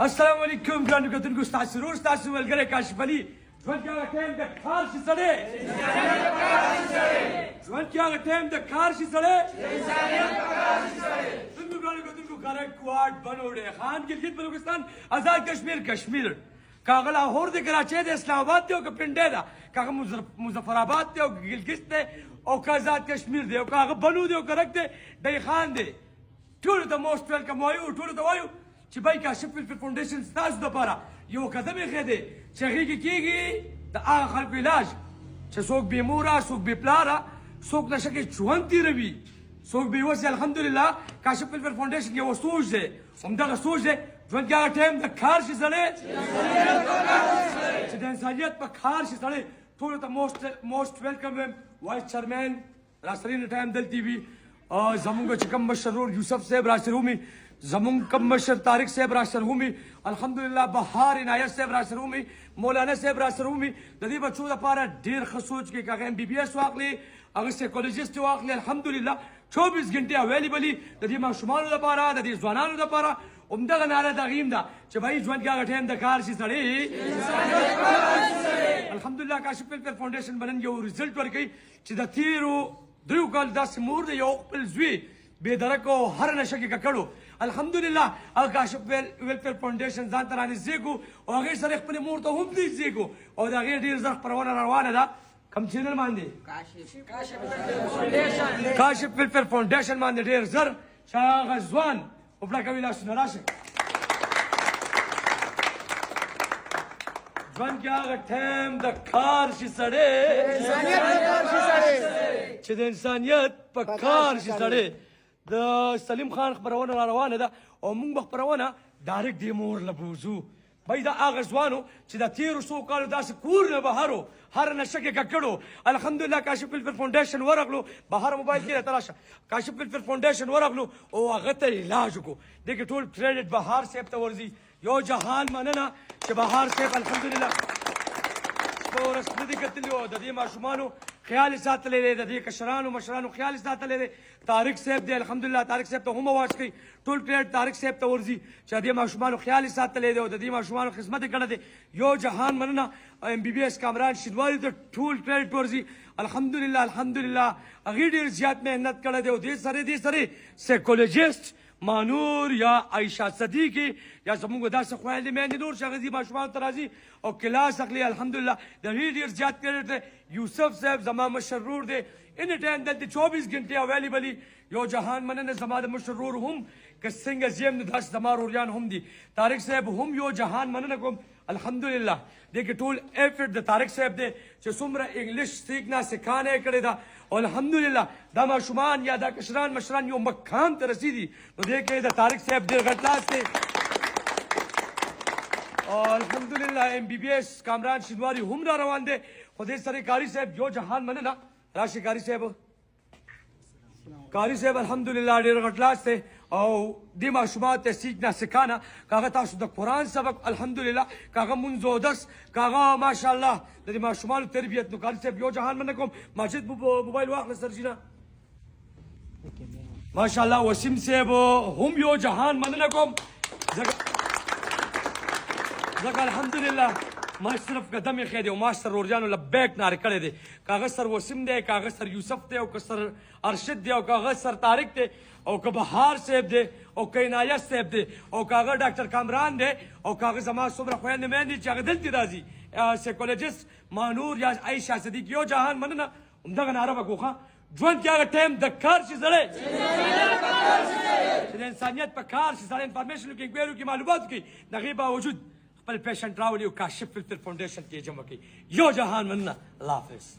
السلام علیکم ګرانو کتونکو ستاسو سرور ستاسو ملګری کاشف علي ژوند کې هغه ټایم د کار شي سړی ژوند کې هغه ټایم د کار شي سړی څنګه ګرانو کتونکو کارک کوارډ بنوډه خان ګلګت بلوچستان آزاد کشمیر کاغه لاهور د کراچۍ د اسلام آباد دی او که پنډه ده کاغه مظفر آباد دی او ګلګت دی او که آزاد کشمیر دی او کاغه بنو دی او کرک دی دی خان دی ټولو ته موسټ ویلکم وایو ټولو ته وایو چې بای کاشف فلفل فاونډیشن ستاسو دپاره یو قدم ایښی دی چې هغې کې کېږي د هغه خلکو علاج چې څوک بې موره څوک بې پلاره څوک نشه کې ژوند تېروي څوک بې وسې الحمدلله کاشف فلفل فاونډیشن یو سوچ دی همدغه سوچ دی ژوند کې هغه ټایم د کار شي سړی چې د انسانیت په کار شي سړی ټولو ته موسټ ویلکم یم وایس چیرمین راسرین ټایم دلته وي زمونږ چې کوم مشر ورور یوسف صاحب راسره ومي زمونږ کوم مشر طارق صاحب راسره ومي الحمدلله بهار عنایت صاحب راسره ومي مولانا صاحب راسره ومي د دې بچو دپاره ډېر ښه سوچ کې که هغه MBBS واخلي هغه سایکولوژیسټ واخلي الحمدلله 24 غنټې اویلیبل دي د دې ماشومانو دپاره د دې ځوانانو دپاره همدغه ناره د هغې هم ده چې بهی ژوند کې هغه ټایم د کار شي سړی الحمدلله کاشف فلفل فاونډیشن به نن یو رزلټ ورکوي چې د تېرو 3 کال داسې مور د یو خپل زوی بې درکه او هر نشه کې ککړو الحمدلله هغه کاشف ویلفیر فاونډیشن ځان ته رانږدې کړو او هغې سره خپلې مور ته هم نږدې کړو او د هغې ډېر زر خپرونه روانه ده کوم چینل باندې کاشف ویلفیر فاونډیشن باندې ډېر زر چې هغه ځوان وپړه کوي لاسونه راشئ ژوند کې هغه ټایم د کار شي سړی چې د انسانیت په کار شي سړی د سلیم خان خپرونه را روانه ده او موږ به خپرونه ډایرکټ دې مور له بوځو بای دا هغه ځوانو چې د تېرو څو کالو داسې کور نه بهر هر نشه کې ککړو الحمدلله کاشف فلفل فاونډیشن ورغلو بهر موبایل کې راته راشه کاشف فلفل فاونډیشن ورغلو او هغه ته علاج وکړو دې کې ټول کریډټ بهار صاحب ته ورځي یو جهان مننه چې بهار صاحب الحمدلله په رسمي دي کتلي او د دې ماشومانو خیال یې ساتلی دی د دې کشرانو مشرانو خیال یې ساتلی دی طارق صاحب دی الحمدلله طارق صاحب ته هم اواز کوي ټول کریډټ طارق صاحب ته ورځي چې د دې ماشومانو خیال یې ساتلی دی او د دې ماشومانو خدمت یې کړی دی یو جهان مننه MBBS کامران شینواري ته ټول کریډټ ورځي الحمدلله هغې ډېر زیات محنت کړی دی او دې سره سایکولوژیسټ مانور یا عایشه صدیقي یا زموږ داسې خویندې میندې نور چې هغه دې ماشومانو ته راځي او کلاس اخلي الحمدلله د هغې ډېر زیات کریډټ دی یوسف صاحب زما مشر ورور دی اني ټایم دلته 24 غنټې اویلیبل دي یو جهان مننه زما د مشر ورور هم که څنګه زه یم نو داسې زما وروریان هم دي طارق صاحب هم یو جهان مننه کوم الحمدلله دې کې ټول ایفرټ د طارق صاحب دی چې څومره انګلیش سیکھنا سکھانه یې کړې ده او الحمدلله دا ماشومان یا دا کشران مشران یو مقام ته رسېدي نو دې کې د طارق صاحب ډېر غټ لاس دی او الحمدلله MBBS کامران شینواري هم را روان دی خو دې سره قاري صاحب یو جهان مننه راشي قاري صاحب الحمدلله ډېر غټ لاس دی او دې ماشومانو ته سیکھنا سکھانا کاغه تاسو د قرآن سبق الحمدلله کاغه منځ او درس کاغه ماشاءالله د دې ماشومانو تربیت نو قاري صاحب یو جهان مننه کوم ماجد موبایل واخله سرجینا ماشاءالله وسیم صاحب هم یو جهان مننه کوم ځکه الحمدلله ما صرف قدم یې ښی دی او ما سر ورجانو لبیک نارې کړی دی کاغه سر وسیم دی کاغه سر یوسف دی او که سر ارشد دی او کاغه سر طارق دی او که بهار صاحب دی او که عنایت صاحب دی او کاغه ډاکټر کامران دی او کاغه زما څومره خویندې میندې چې هغه دلته راځي سایکولوژیسټ مانور یا عایشه صدیق یو جهان مننه همدغه ناره به کوو ښه ژوند کې هغه ټایم د کار شي سړی چې د انسانیت په کار شي سړی انفارمیشن وکړي انکوایري وکړي معلومات وکړي د هغې باوجود خپل پیشنټ راولي او کاشف فلفل فاونډیشن کې جمع کړي یو جهان مننه الله حافظ